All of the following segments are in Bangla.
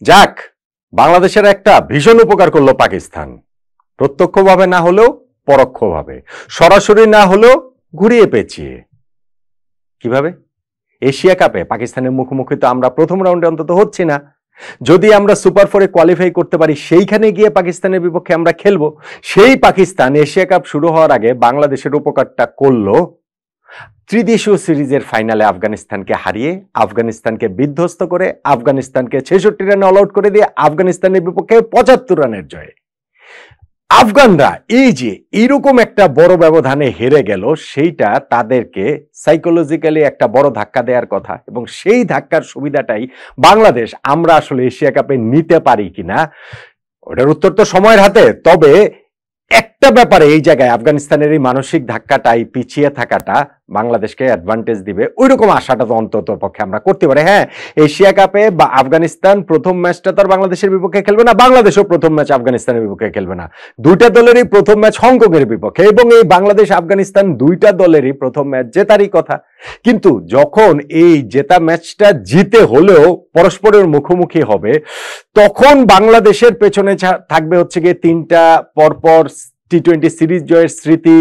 যাক, বাংলাদেশের একটা ভীষণ উপকার করলো পাকিস্তান, প্রত্যক্ষভাবে না হলেও পরোক্ষভাবে, সরাসরি না হলেও ঘুরিয়ে পেঁচিয়ে। কিভাবে? এশিয়া কাপে পাকিস্তানের মুখোমুখি তো আমরা প্রথম রাউন্ডে অন্তত হচ্ছি না। যদি আমরা সুপার ফোরে কোয়ালিফাই করতে পারি, সেইখানে গিয়ে পাকিস্তানের বিপক্ষে আমরা খেলবো। সেই পাকিস্তান এশিয়া কাপ শুরু হওয়ার আগে বাংলাদেশের উপকারটা করলো ত্রিদেশীয় সিরিজের ফাইনালে আফগানিস্তানকে হারিয়ে, আফগানিস্তানকে বিধ্বস্ত করে, আফগানিস্তানকে 66 রানে অল আউট করে দিয়ে আফগানিস্তানের বিপক্ষে 75 রানের জয়ে। আফগানরা এই যে এরকম একটা বড় ব্যবধানে হেরে গেল, সেইটা তাদেরকে সাইকোলজিক্যালি একটা বড় ধাক্কা দেওয়ার কথা, এবং সেই ধাক্কার সুবিধাটাই বাংলাদেশ আমরা আসলে এশিয়া কাপে নিতে পারি কিনা ওটার উত্তর তো সময়ের হাতে। তবে একটা ব্যাপারে এই জায়গায় আফগানিস্তানের এই মানসিক ধাক্কাটাই, পিছিয়ে থাকাটা বাংলাদেশকে অ্যাডভান্টেজ দিবে, ওইরকম আশাটা তো অন্তত পক্ষে আমরা করতে পারি। হ্যাঁ, এশিয়া কাপে বা আফগানিস্তান প্রথম ম্যাচটা তো আর বাংলাদেশের বিপক্ষে খেলবে না, বাংলাদেশও প্রথম ম্যাচ আফগানিস্তানের বিপক্ষে খেলবে না। দুইটা দলেরই প্রথম ম্যাচ হংকংয়ের বিপক্ষে, এবং এই বাংলাদেশ আফগানিস্তান দুইটা দলেরই প্রথম ম্যাচ জেতারই কথা। কিন্তু যখন এই জেতা ম্যাচটা জিতে হলেও পরস্পরের মুখোমুখি হবে, তখন বাংলাদেশের পেছনে থাকবে হচ্ছে গিয়ে 3টা পরপর টি-20 সিরিজ জয়ের স্মৃতি,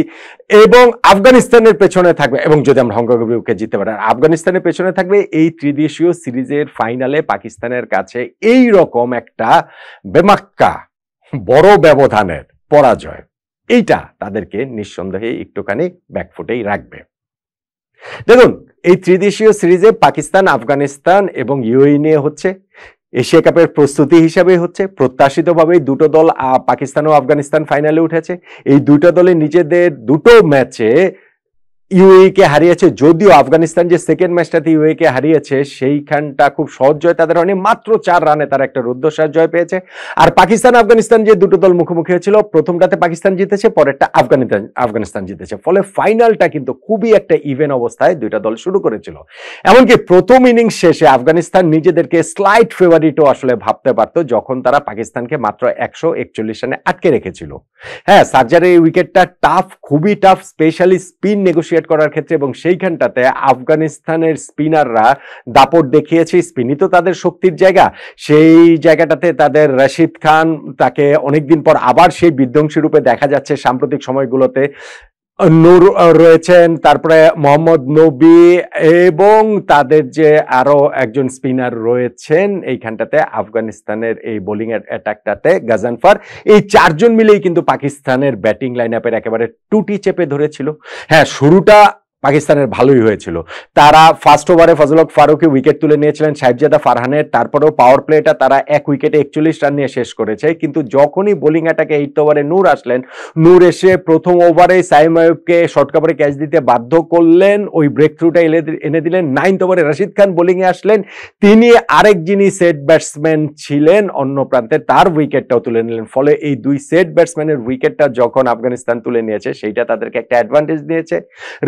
এবং আফগানিস্তানের পেছনে থাকবে, এবং যদি আমরা হংকংয়ের বিপক্ষে জিততে পারি, আফগানিস্তানের পেছনে থাকবে এই ত্রিদেশীয় সিরিজের ফাইনালে পাকিস্তানের কাছে এই রকম একটা বেমাক্কা বড় ব্যবধানের পরাজয়। এইটা তাদেরকে নিঃসন্দেহে একটুখানি ব্যাকফুটেই রাখবে। দেখুন, এই ত্রিদেশীয় সিরিজে পাকিস্তান, আফগানিস্তান এবং ইউএই নিয়ে হচ্ছে, এশিয়া কাপের প্রস্তুতি হিসাবে হচ্ছে। প্রত্যাশিতভাবেই দুটো দল, পাকিস্তান ও আফগানিস্তান, ফাইনালে উঠেছে। এই দুটো দলে নিজেদের দুটো ম্যাচে ইউএই কে হারিয়েছে, যদিও আফগানিস্তান যে সেকেন্ড ম্যাচটাতে ইউএই কে হারিয়েছে সেইখানটা খুব সহজ জয় তাদের হয়নি, মাত্র 4 রানে তারা একটা রুদ্ধশ্বাস জয় পেয়েছে। আর পাকিস্তান আফগানিস্তান যে দুটো দল মুখোমুখি হয়েছিল, প্রথমটাতে পাকিস্তান জিতেছে, পরেরটা আফগানিস্তান জিতেছে। ফলে ফাইনালটা কিন্তু খুবই একটা ইভেন অবস্থায় দুইটা দল শুরু করেছিল। এমনকি প্রথম ইনিংস শেষে আফগানিস্তান নিজেদেরকে স্লাইট ফেভারিটও আসলে ভাবতে পারত, যখন তারা পাকিস্তানকে মাত্র 141 রানে আটকে রেখেছিল। হ্যাঁ, সার্জারের এই উইকেটটা টাফ, খুবই টাফ, স্পেশালি স্পিন নেগোশিয়েট করার ক্ষেত্রে, এবং সেইখানটাতে আফগানিস্তানের স্পিনাররা দাপট দেখিয়েছে। স্পিনই তো তাদের শক্তির জায়গা। সেই জায়গাটাতে তাদের রশিদ খান, তাকে অনেকদিন পর আবার সেই বিধ্বংসী রূপে দেখা যাচ্ছে সাম্প্রতিক সময়গুলোতে। নূর রয়েছেন, তারপরে মোহাম্মদ নবী, এবং তাদের যে আরো একজন স্পিনার রয়েছেন এইখানটাতে আফগানিস্তানের এই বোলিং অ্যাটাকটাতে, গাজানফার। এই 4 জন মিলেই কিন্তু পাকিস্তানের ব্যাটিং লাইন আপের একেবারে টুটি চেপে ধরেছিল। হ্যাঁ, শুরুটা পাকিস্তানের ভালোই হয়েছিল। তারা ফার্স্ট ওভারে ফজল হক ফারুকী উইকেট তুলে নিয়েছিলেন সাহেবজাদা ফারহানের, তারপরেও পাওয়ার প্লেটা তারা 1 উইকেটে 41 রান নিয়ে শেষ করেছে। কিন্তু যখনই বোলিং অ্যাটাকে 8th ওভারে নূর আসলেন, নূর এসে প্রথম ওভারে সাইম আইয়ুবকে শর্ট কভারে ক্যাচ দিতে বাধ্য করলেন, ওই ব্রেক থ্রুটা এনে দিলেন। 9th ওভারে রশিদ খান বোলিংয়ে আসলেন, তিনি আরেক যিনি সেট ব্যাটসম্যান ছিলেন অন্য প্রান্তে, তার উইকেটটাও তুলে নিলেন। ফলে এই 2 সেট ব্যাটসম্যানের উইকেটটা যখন আফগানিস্তান তুলে নিয়েছে, সেইটা তাদেরকে একটা অ্যাডভান্টেজ দিয়েছে।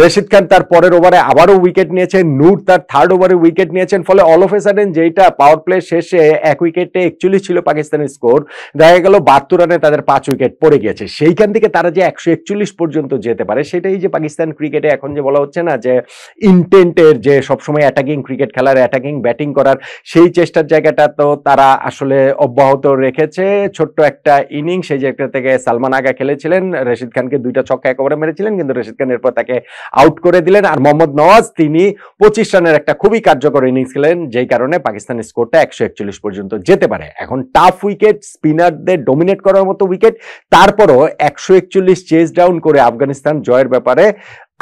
রশিদ খান তার পরের ওভারে আবারও উইকেট নিয়েছেন, নূর তার 3rd ওভারে উইকেট নিয়েছেন। ফলে অল অফ এ সাডেন যেটা পাওয়ার প্লে শেষে 1 উইকেটে 41 ছিল পাকিস্তানের স্কোর, দেখা গেল 72 রানে তাদের 5 উইকেট পড়ে গিয়েছে। সেইখান থেকে তারা যে 141 পর্যন্ত যেতে পারে, সেটাই যে পাকিস্তান ক্রিকেটে এখন যে বলা হচ্ছে না যে ইন্টেন্টের, যে সবসময় অ্যাটাকিং ক্রিকেট খেলার, অ্যাটাকিং ব্যাটিং করার, সেই চেষ্টার জায়গাটা তো তারা আসলে অব্যাহত রেখেছে। ছোট্ট একটা ইনিংস, সেই জায়গা থেকে সালমান আগা খেলেছিলেন, রশিদ খানকে 2টা ছক্কা এক ওভারে মেরেছিলেন, কিন্তু রশিদ খান এরপর তাকে আউট করে দিলেন। আর মোহাম্মদ নওয়াজ, তিনি 25 রানের একটা খুবই কার্যকর ইনিংস খেলেন, যেই কারণে পাকিস্তানের স্কোরটা 141 পর্যন্ত যেতে পারে। এখন টাফ উইকেট, স্পিনারদের ডোমিনেট করার মতো উইকেট, তারপরও 141 চেজ ডাউন করে আফগানিস্তান জয়ের ব্যাপারে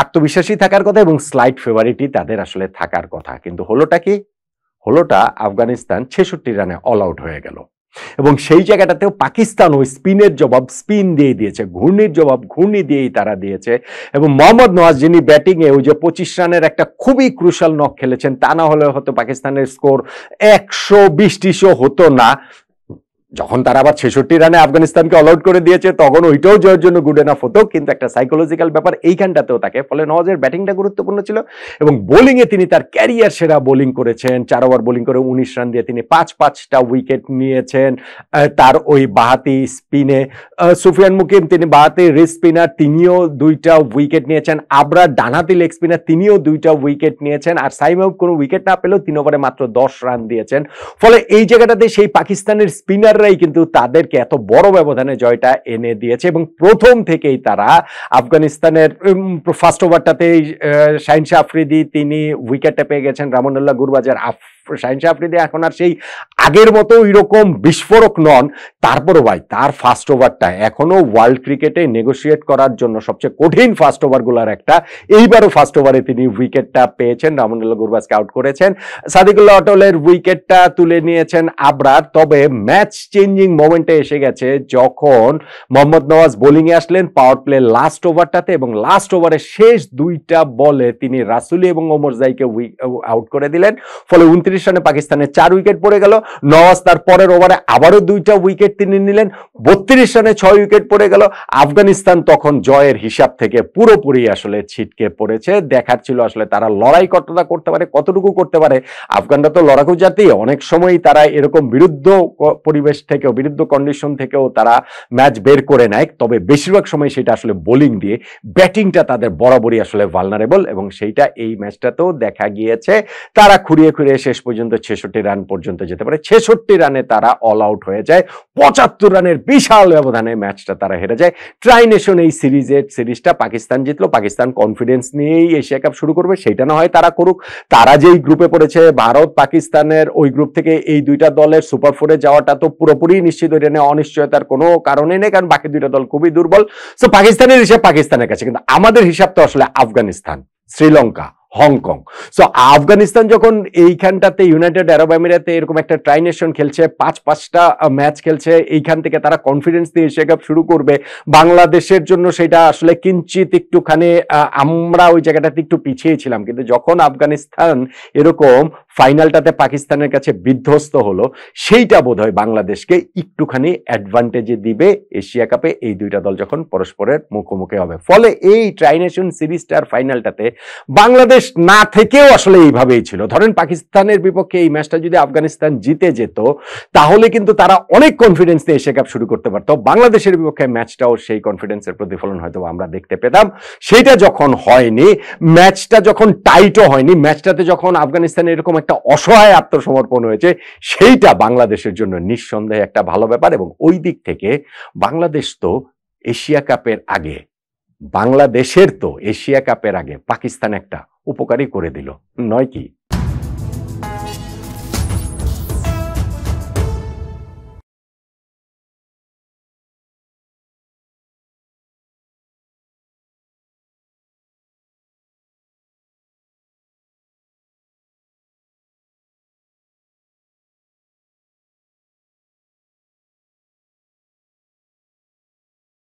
আত্মবিশ্বাসী থাকার কথা, এবং স্লাইট ফেভারিটই তাদের আসলে থাকার কথা। কিন্তু হলোটা কি? হলোটা আফগানিস্তান 66 রানে অল আউট হয়ে গেল, এবং সেই জায়গাটাতেও পাকিস্তান ওই স্পিনের জবাব স্পিন দিয়ে দিয়েছে, ঘূর্ণির জবাব ঘূর্ণি দিয়েই তারা দিয়েছে। এবং মোহাম্মদ নওয়াজ, যিনি ব্যাটিংয়ে ওই যে 25 রানের একটা খুবই ক্রুশাল নক খেলেছেন, তা না হলে হয়তো পাকিস্তানের স্কোর 120-টিশও হতো না। যখন তারা আবার 66 রানে আফগানিস্তানকে অল আউট করে দিয়েছে তখন ওইটাও জয়ের জন্য গুড এনাফ হতো, কিন্তু একটা সাইকোলজিক্যাল ব্যাপার এইখানটাতেও থাকে। ফলে নওয়াজের ব্যাটিংটা গুরুত্বপূর্ণ ছিল এবং বোলিংয়ে তিনি তার ক্যারিয়ার সেরা বোলিং করেছেন। 4 ওভার বোলিং করে 19 রান দিয়ে তিনি 5-5টা উইকেট নিয়েছেন। তার ওই বাহাতি স্পিনে সুফিয়ান মুকিম, তিনি বাহাতি রিস্ট স্পিনার, তিনিও 2টা উইকেট নিয়েছেন। আবরার ডানহাতি লেগ স্পিনার, তিনিও 2টা উইকেট নিয়েছেন। আর সাইম কোনো উইকেট না পেলেও 3 ওভারে মাত্র 10 রান দিয়েছেন। ফলে এই জায়গাটাতে সেই পাকিস্তানের স্পিনাররাই কিন্তু তাদেরকে এত বড় ব্যবধানে জয়টা এনে দিয়েছে এবং প্রথম থেকেই তারা আফগানিস্তানের ফার্স্ট ওভারটাতে শাহিন শাহ আফ্রিদি তিনি উইকেটে পেয়ে গেছেন। রামনুল্লাহ গুরবাজার, শাহিন শাহ আফ্রিদি এখন আর সেই আগের মতো এরকম বিস্ফোরক নন, তারপরও ভাই তার ফার্স্ট ওভারটা এখনো ওয়ার্ল্ড ক্রিকেটে নেগোসিয়েট করার জন্য সবচেয়ে কঠিন ফার্স্ট ওভারগুলোর একটা। এইবারও ফার্স্ট ওভারে তিনি উইকেটটা পেয়েছেন, রামনুল্লাহ গুরবাজকে আউট করেছেন। সাদিকুল্লাহ অটলের উইকেটটা তুলে নিয়েছেন আবরার। তবে ম্যাচ চেঞ্জিং মোমেন্টে এসে গেছে যখন মোহাম্মদ নওয়াজ বোলিংয়ে আসলেন পাওয়ার প্লে লাস্ট ওভারটাতে, এবং লাস্ট ওভারে শেষ 2টা বলে তিনি রাসুলি এবং ওমর জাইকে আউট করে দিলেন। ফলে 29 রানে পাকিস্তানের 4 উইকেট পড়ে গেল। নওয়াজ তার পরের ওভারে আবারও 2টা উইকেট তিনি নিলেন, 32 রানে 6 উইকেট পড়ে গেল। আফগানিস্তান তখন জয়ের হিসাব থেকে পুরোপুরি আসলে ছিটকে পড়েছে। দেখার ছিল আসলে তারা লড়াই কতটা করতে পারে, কতটুকু করতে পারে। আফগানরা তো লড়াকু জাতি, অনেক সময় তারা এরকম বিরুদ্ধ পরিবেশ থেকেও, বিরুদ্ধ কন্ডিশন থেকেও তারা ম্যাচ বের করে নেয়। তবে বেশিরভাগ সময় সেটা আসলে বোলিং দিয়ে, ব্যাটিংটা তাদের বরাবরই আসলে ভালনারেবল, এবং সেইটা এই ম্যাচটাতেও দেখা গিয়েছে। তারা খুঁড়িয়ে খুঁড়িয়ে শেষ পর্যন্ত 66 রান পর্যন্ত যেতে পারে। 66 রানে তারা অল আউট হয়ে যায়। 75 রানের বিশাল ব্যবধানে ম্যাচটা তারা হেরে যায়। ট্রাই নেশন এই সিরিজটা পাকিস্তান জিতলো। পাকিস্তান কনফিডেন্স নিয়েই এশিয়া কাপ শুরু করবে, সেটা না হয় তারা করুক। তারা যেই গ্রুপে পড়েছে, ভারত পাকিস্তানের ওই গ্রুপ থেকে এই 2টা দলের সুপার 4-এ যাওয়াটা তো পুরোপুরি নিশ্চিত, এটা নিয়ে অনিশ্চয়তার কোনো কারণে নেই, কারণ বাকি 2টা দল খুবই দুর্বল। সো পাকিস্তানের হিসাব পাকিস্তানের কাছে, কিন্তু আমাদের হিসাব তো আসলে আফগানিস্তান, শ্রীলঙ্কা, হংকং। সো আফগানিস্তান যখন এইখানটাতে ইউনাইটেড আরব আমিরাতে এরকম একটা ট্রাই নেশন খেলছে, 5-5টা ম্যাচ খেলছে, এইখান থেকে তারা কনফিডেন্স দিয়ে এশিয়া কাপ শুরু করবে। বাংলাদেশের জন্য সেটা আসলে কিঞ্চিত একটুখানি আমরা ওই জায়গাটাতে একটু পিছিয়ে ছিলাম, কিন্তু যখন আফগানিস্তান এরকম ফাইনালটাতে পাকিস্তানের কাছে বিধ্বস্ত হলো, সেইটা বোধহয় বাংলাদেশকে একটুখানি অ্যাডভান্টেজে দিবে এশিয়া কাপে এই 2টা দল যখন পরস্পরের মুখোমুখি হবে। ফলে এই ট্রাই নেশন সিরিজটার ফাইনালটাতে বাংলাদেশ না থেকেও আসলে এইভাবেই ছিল। ধরেন পাকিস্তানের বিপক্ষে এই ম্যাচটা যদি আফগানিস্তান জিতে যেত, তাহলে কিন্তু তারা অনেক কনফিডেন্স নিয়ে এশিয়া কাপ শুরু করতে পারতো। বাংলাদেশের বিপক্ষে ম্যাচটাও সেই কনফিডেন্সের প্রতিফলন হয়তো আমরা দেখতে পেতাম। সেটা যখন হয়নি, ম্যাচটা যখন টাইটও হয়নি, ম্যাচটাতে যখন আফগানিস্তানের এরকম একটা অসহায় আত্মসমর্পণ হয়েছে, সেইটা বাংলাদেশের জন্য নিঃসন্দেহে একটা ভালো ব্যাপার। এবং ওই দিক থেকে বাংলাদেশ তো এশিয়া কাপের আগে, বাংলাদেশের তো এশিয়া কাপের আগে পাকিস্তান একটা উপকারই করে দিল, নয় কি?